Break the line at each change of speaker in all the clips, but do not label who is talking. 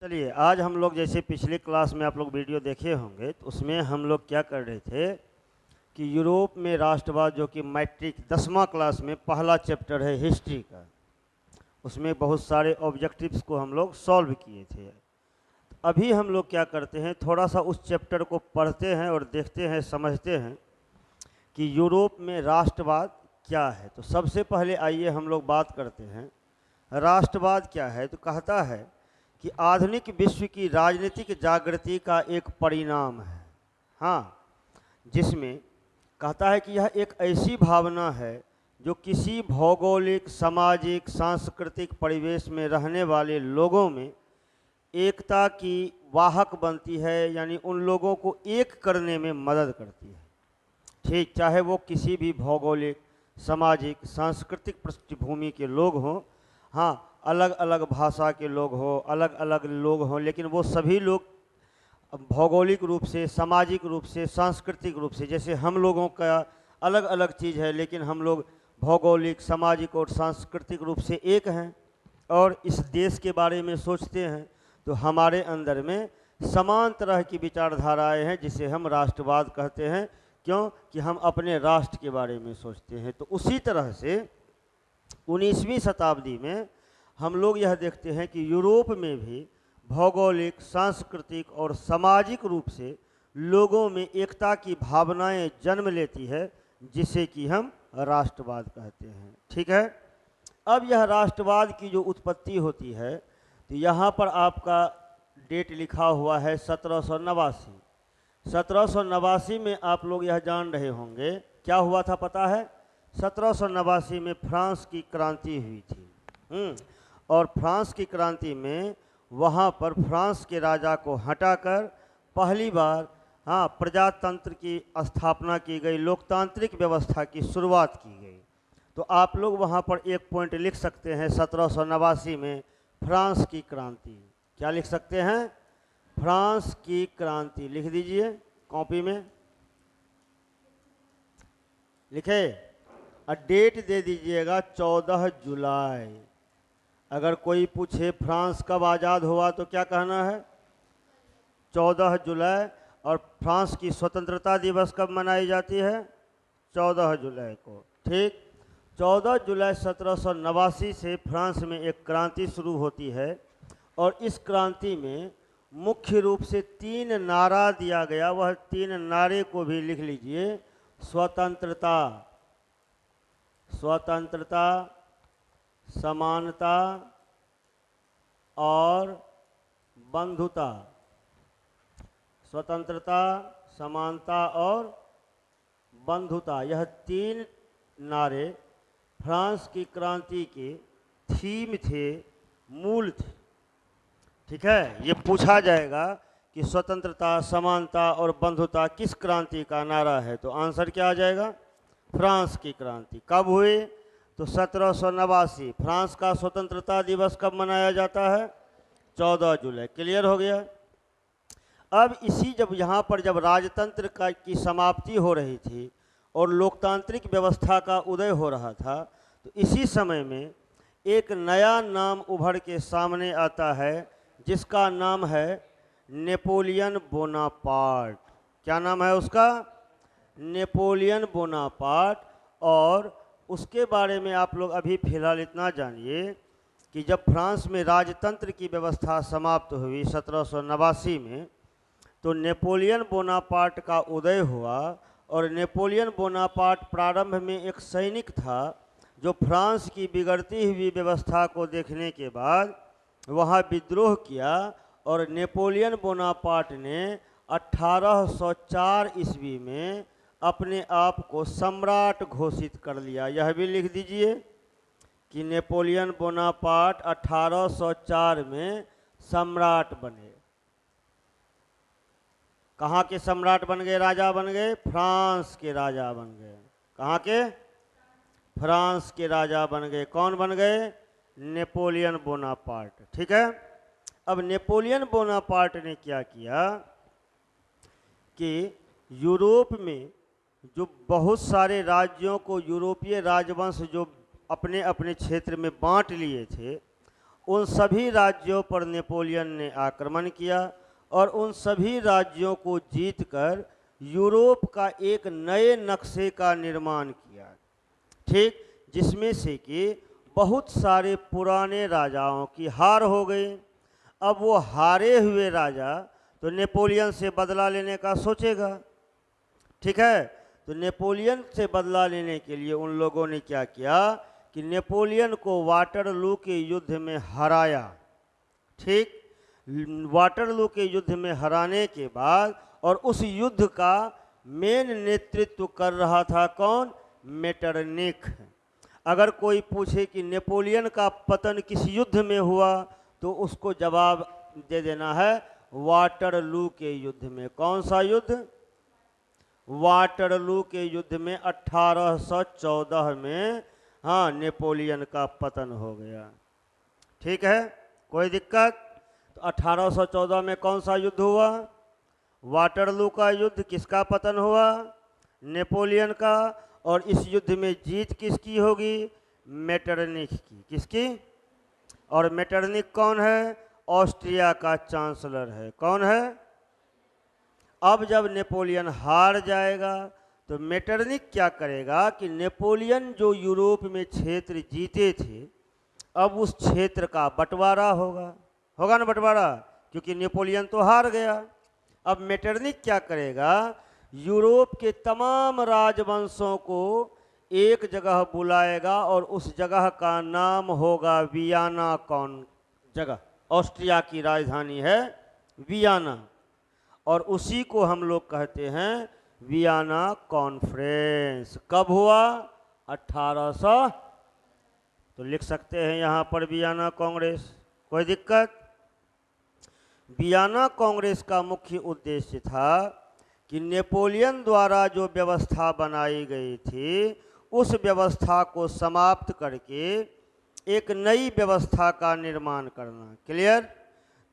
चलिए, आज हम लोग जैसे पिछले क्लास में आप लोग वीडियो देखे होंगे, तो उसमें हम लोग क्या कर रहे थे कि यूरोप में राष्ट्रवाद, जो कि मैट्रिक 10वां क्लास में पहला चैप्टर है हिस्ट्री का, उसमें बहुत सारे ऑब्जेक्टिव्स को हम लोग सॉल्व किए थे। अभी हम लोग क्या करते हैं, थोड़ा सा उस चैप्टर को पढ़ते हैं और देखते हैं, समझते हैं कि यूरोप में राष्ट्रवाद क्या है। तो सबसे पहले आइए हम लोग बात करते हैं राष्ट्रवाद क्या है। तो कहता है कि आधुनिक विश्व की राजनीतिक जागृति का एक परिणाम है। हाँ, जिसमें कहता है कि यह एक ऐसी भावना है जो किसी भौगोलिक, सामाजिक, सांस्कृतिक परिवेश में रहने वाले लोगों में एकता की वाहक बनती है, यानी उन लोगों को एक करने में मदद करती है। ठीक, चाहे वो किसी भी भौगोलिक, सामाजिक, सांस्कृतिक पृष्ठभूमि के लोग हों, हाँ, अलग अलग भाषा के लोग हों, अलग अलग लोग हों, लेकिन वो सभी लोग भौगोलिक रूप से, सामाजिक रूप से, सांस्कृतिक रूप से, जैसे हम लोगों का अलग अलग चीज़ है, लेकिन हम लोग भौगोलिक, सामाजिक और सांस्कृतिक रूप से एक हैं और इस देश के बारे में सोचते हैं, तो हमारे अंदर में समान तरह की विचारधाराएं हैं, जिसे हम राष्ट्रवाद कहते हैं। क्यों? कि हम अपने राष्ट्र के बारे में सोचते हैं। तो उसी तरह से 19वीं शताब्दी में हम लोग यह देखते हैं कि यूरोप में भी भौगोलिक, सांस्कृतिक और सामाजिक रूप से लोगों में एकता की भावनाएं जन्म लेती है, जिसे कि हम राष्ट्रवाद कहते हैं। ठीक है। अब यह राष्ट्रवाद की जो उत्पत्ति होती है, तो यहाँ पर आपका डेट लिखा हुआ है 1789। 1789 में आप लोग यह जान रहे होंगे क्या हुआ था, पता है? 1789 में फ्रांस की क्रांति हुई थी। और फ्रांस की क्रांति में वहाँ पर फ्रांस के राजा को हटाकर पहली बार प्रजातंत्र की स्थापना की गई, लोकतांत्रिक व्यवस्था की शुरुआत की गई। तो आप लोग वहाँ पर एक पॉइंट लिख सकते हैं, 1789 में फ्रांस की क्रांति। क्या लिख सकते हैं? फ्रांस की क्रांति लिख दीजिए कॉपी में, लिखे और डेट दे दीजिएगा 14 जुलाई। अगर कोई पूछे फ्रांस कब आज़ाद हुआ तो क्या कहना है? 14 जुलाई। और फ्रांस की स्वतंत्रता दिवस कब मनाई जाती है? 14 जुलाई को। ठीक, 14 जुलाई 1789 से फ्रांस में एक क्रांति शुरू होती है और इस क्रांति में मुख्य रूप से 3 नारा दिया गया। वह 3 नारे को भी लिख लीजिए। स्वतंत्रता, स्वतंत्रता, समानता और बंधुता। स्वतंत्रता, समानता और बंधुता, यह 3 नारे फ्रांस की क्रांति के थीम थे, मूल थे। ठीक है। ये पूछा जाएगा कि स्वतंत्रता, समानता और बंधुता किस क्रांति का नारा है, तो आंसर क्या आ जाएगा? फ्रांस की क्रांति। कब हुई? तो 1789। फ्रांस का स्वतंत्रता दिवस कब मनाया जाता है? 14 जुलाई। क्लियर हो गया? अब इसी जब यहाँ पर जब राजतंत्र की समाप्ति हो रही थी और लोकतांत्रिक व्यवस्था का उदय हो रहा था, तो इसी समय में एक नया नाम उभर के सामने आता है, जिसका नाम है नेपोलियन बोनापार्ट। क्या नाम है उसका? Napoleon Bonaparte. और उसके बारे में आप लोग अभी फिलहाल इतना जानिए कि जब फ्रांस में राजतंत्र की व्यवस्था समाप्त हुई 1789 में, तो नेपोलियन बोनापार्ट का उदय हुआ। और नेपोलियन बोनापार्ट प्रारंभ में एक सैनिक था जो फ्रांस की बिगड़ती हुई व्यवस्था को देखने के बाद वहाँ विद्रोह किया और नेपोलियन बोनापार्ट ने 1804 ईस्वी में अपने आप को सम्राट घोषित कर लिया। यह भी लिख दीजिए कि नेपोलियन बोनापार्ट 1804 में सम्राट बने। कहाँ के सम्राट बन गए? राजा बन गए? फ्रांस के राजा बन गए। कहाँ के? फ्रांस के राजा बन गए। कौन बन गए? Napoleon Bonaparte. ठीक है। अब नेपोलियन बोनापार्ट ने क्या किया कि यूरोप में जो बहुत सारे राज्यों को यूरोपीय राजवंश जो अपने अपने क्षेत्र में बांट लिए थे, उन सभी राज्यों पर नेपोलियन ने आक्रमण किया और उन सभी राज्यों को जीतकर यूरोप का एक नए नक्शे का निर्माण किया, ठीक, जिसमें से कि बहुत सारे पुराने राजाओं की हार हो गई। अब वो हारे हुए राजा तो नेपोलियन से बदला लेने का सोचेगा, ठीक है। तो नेपोलियन से बदला लेने के लिए उन लोगों ने क्या किया कि नेपोलियन को वाटरलू के युद्ध में हराया, ठीक। वाटरलू के युद्ध में हराने के बाद और उस युद्ध का मेन नेतृत्व कर रहा था कौन? मेटरनिख। अगर कोई पूछे कि नेपोलियन का पतन किस युद्ध में हुआ तो उसको जवाब दे देना है वाटरलू के युद्ध में। कौन सा युद्ध? वाटरलू के युद्ध में 1814 में, हाँ, नेपोलियन का पतन हो गया, ठीक है, कोई दिक्कत? तो 1814 में कौन सा युद्ध हुआ? वाटरलू का युद्ध। किसका पतन हुआ? नेपोलियन का। और इस युद्ध में जीत किसकी होगी? मेटरनिख की। किसकी? और मेटरनिख कौन है? ऑस्ट्रिया का चांसलर है। कौन है? अब जब नेपोलियन हार जाएगा तो मेटरनिख क्या करेगा कि नेपोलियन जो यूरोप में क्षेत्र जीते थे, अब उस क्षेत्र का बंटवारा होगा, होगा ना बंटवारा, क्योंकि नेपोलियन तो हार गया। अब मेटरनिख क्या करेगा? यूरोप के तमाम राजवंशों को एक जगह बुलाएगा और उस जगह का नाम होगा वियना। कौन जगह? ऑस्ट्रिया की राजधानी है वियना, और उसी को हम लोग कहते हैं वियना कॉन्फ्रेंस। कब हुआ? 1800, तो लिख सकते हैं यहाँ पर वियना कांग्रेस, कोई दिक्कत? वियना कांग्रेस का मुख्य उद्देश्य था कि नेपोलियन द्वारा जो व्यवस्था बनाई गई थी उस व्यवस्था को समाप्त करके एक नई व्यवस्था का निर्माण करना। क्लियर?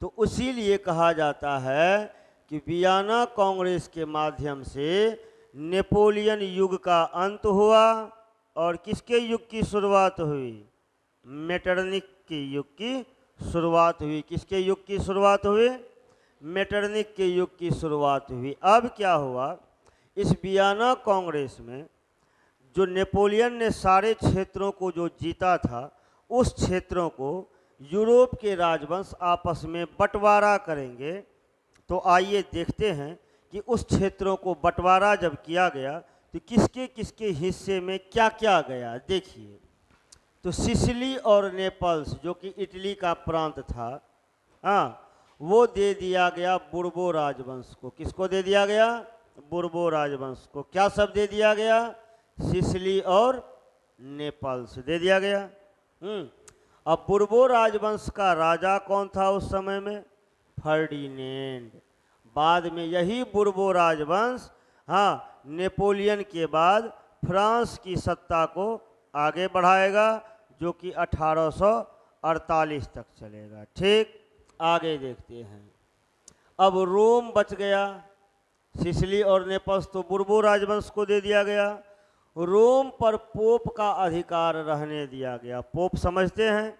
तो उसीलिए कहा जाता है कि वियना कांग्रेस के माध्यम से नेपोलियन युग का अंत हुआ और किसके युग की शुरुआत हुई? मेटरनिख के युग की शुरुआत हुई। किसके युग की शुरुआत हुई? मेटरनिख के युग की शुरुआत हुई। अब क्या हुआ? इस वियना कांग्रेस में जो नेपोलियन ने सारे क्षेत्रों को जो जीता था, उस क्षेत्रों को यूरोप के राजवंश आपस में बंटवारा करेंगे। तो आइए देखते हैं कि उस क्षेत्रों को बंटवारा जब किया गया तो किसके किसके हिस्से में क्या क्या गया। देखिए, तो सिसिली और नेपल्स जो कि इटली का प्रांत था, हाँ, वो दे दिया गया बुर्बो राजवंश को। किसको दे दिया गया? बुर्बो राजवंश को। क्या सब दे दिया गया? सिसिली और नेपल्स दे दिया गया। अब बुर्बो राजवंश का राजा कौन था उस समय में? फर्डिनेंड। बाद में यही बुर्बो राजवंश, हाँ, नेपोलियन के बाद फ्रांस की सत्ता को आगे बढ़ाएगा, जो कि 1848 तक चलेगा। ठीक, आगे देखते हैं। अब रोम बच गया। सिसिली और नेपल्स तो बुर्बो राजवंश को दे दिया गया। रोम पर पोप का अधिकार रहने दिया गया। पोप समझते हैं?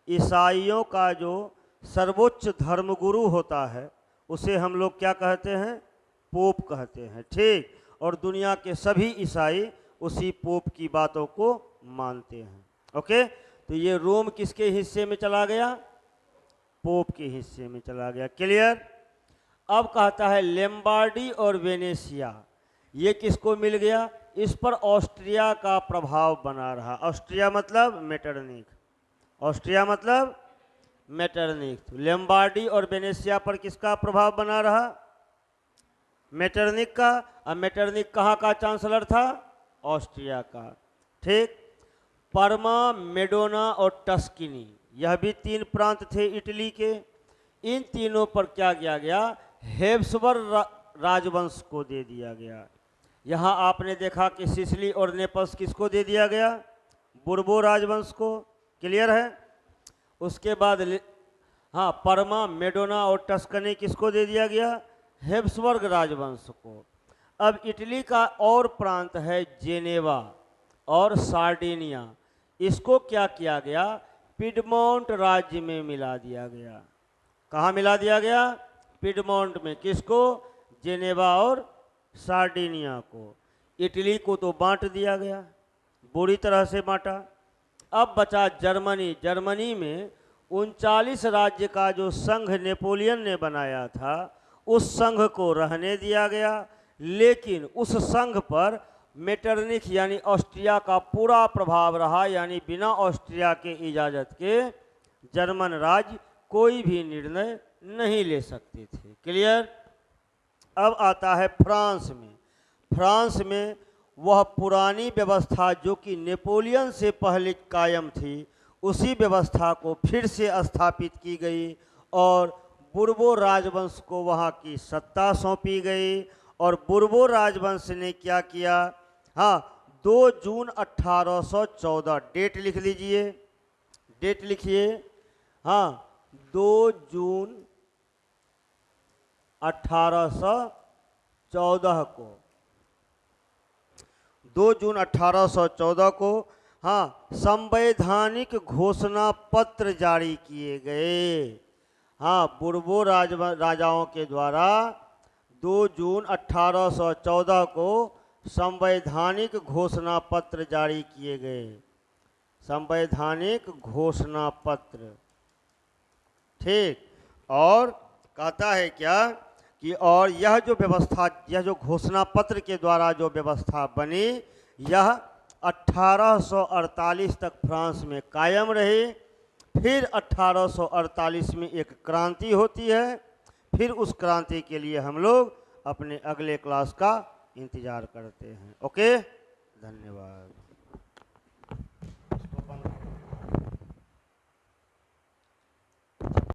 ईसाइयों का जो सर्वोच्च धर्मगुरु होता है उसे हम लोग क्या कहते हैं? पोप कहते हैं। ठीक, और दुनिया के सभी ईसाई उसी पोप की बातों को मानते हैं। ओके, तो ये रोम किसके हिस्से में चला गया? पोप के हिस्से में चला गया। क्लियर? अब कहता है लैम्बार्डी और वेनेशिया, ये किसको मिल गया? इस पर ऑस्ट्रिया का प्रभाव बना रहा। ऑस्ट्रिया मतलब मेटरनिख, ऑस्ट्रिया मतलब मेटरनिख। तो लैम्बार्डी और वेनेशिया पर किसका प्रभाव बना रहा? मेटरनिख का। अब मेटरनिख कहाँ का चांसलर था? ऑस्ट्रिया का। ठीक, परमा, मेडोना और टस्किनी, यह भी 3 प्रांत थे इटली के। इन तीनों पर क्या किया गया? हेब्सबर्ग राजवंश को दे दिया गया। यहाँ आपने देखा कि सिसिली और नेपल्स किसको दे दिया गया? बुर्बो राजवंश को। क्लियर है? उसके बाद हाँ, परमा, मेडोना और टस्कनी किसको दे दिया गया? हेब्सबर्ग राजवंश को। अब इटली का और प्रांत है जेनेवा और सार्डिनिया, इसको क्या किया गया पिडमोंट राज्य में मिला दिया गया। कहाँ मिला दिया गया? पिडमोंट में। किसको? जेनेवा और सार्डिनिया को। इटली को तो बांट दिया गया, बुरी तरह से बांटा। अब बचा जर्मनी। जर्मनी में 39 राज्य का जो संघ नेपोलियन ने बनाया था, उस संघ को रहने दिया गया, लेकिन उस संघ पर मेटरनिख यानी ऑस्ट्रिया का पूरा प्रभाव रहा, यानी बिना ऑस्ट्रिया के इजाज़त के जर्मन राज्य कोई भी निर्णय नहीं ले सकते थे। क्लियर? अब आता है फ्रांस में। फ्रांस में वह पुरानी व्यवस्था जो कि नेपोलियन से पहले कायम थी, उसी व्यवस्था को फिर से स्थापित की गई और बुर्बो राजवंश को वहाँ की सत्ता सौंपी गई। और बुर्बो राजवंश ने क्या किया? हाँ, 2 जून 1814, डेट लिख लीजिए, डेट लिखिए। हाँ, 2 जून 1814 को, 2 जून 1814 को हाँ संवैधानिक घोषणा पत्र जारी किए गए। हाँ, बुर्बो राजाओं के द्वारा 2 जून 1814 को संवैधानिक घोषणा पत्र जारी किए गए। संवैधानिक घोषणा पत्र, ठीक। और कहता है क्या कि और यह जो व्यवस्था, यह जो घोषणा पत्र के द्वारा जो व्यवस्था बनी, यह 1848 तक फ्रांस में कायम रही। फिर 1848 में एक क्रांति होती है। फिर उस क्रांति के लिए हम लोग अपने अगले क्लास का इंतज़ार करते हैं। ओके, धन्यवाद।